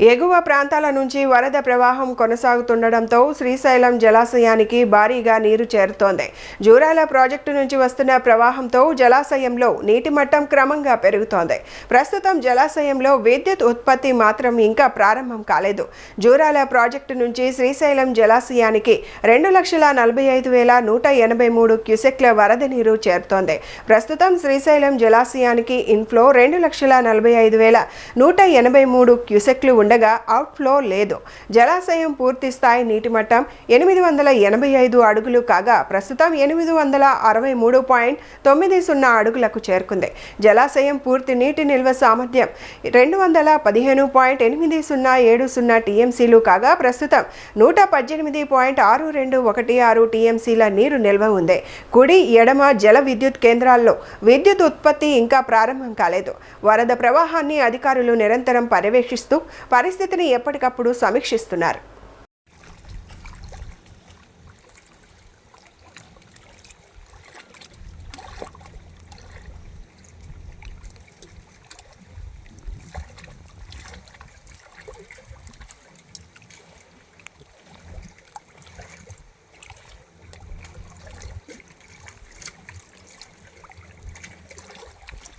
ఎగువ ప్రాంతాల నుంచి వరద ప్రవాహం కొనసాగుతుండటంతో శ్రీశైలం జలాశయానికి భారీగా నీరు చేరుతోంది. జూరాల ప్రాజెక్టు నుంచి వస్తున్న ప్రవాహంతో జలాశయంలో నీటి మట్టం క్రమంగా పెరుగుతోంది. ప్రస్తుతం జలాశయంలో విద్యుత్ ఉత్పత్తి మాత్రం ఇంకా ప్రారంభం కాలేదు. జూరాల ప్రాజెక్టు నుంచి శ్రీశైలం జలాశయానికి 2,45,183 క్యూసెక్ల వరద నీరు చేరుతోంది. ప్రస్తుతం శ్రీశైలం జలాశయానికి ఇన్ఫ్లో 2,45,183 క్యూసెక్లు ఉండగా అవుట్ఫ్లో లేదు. జలాశయం పూర్తి స్థాయి నీటి మట్టం 885 అడుగులు కాగా ప్రస్తుతం 863.90 అడుగులకు చేరుకుంది. జలాశయం పూర్తి నీటి నిల్వ సామర్థ్యం 215.8070 టీఎంసీలు కాగా ప్రస్తుతం 118.6216 టీఎంసీల నీరు నిల్వ ఉంది. కుడి ఎడమ జల విద్యుత్ కేంద్రాల్లో విద్యుత్ ఉత్పత్తి ఇంకా ప్రారంభం కాలేదు. వరద ప్రవాహాన్ని అధికారులు నిరంతరం పర్యవేక్షిస్తూ పరిస్థితిని ఎప్పటికప్పుడు సమీక్షిస్తున్నారు.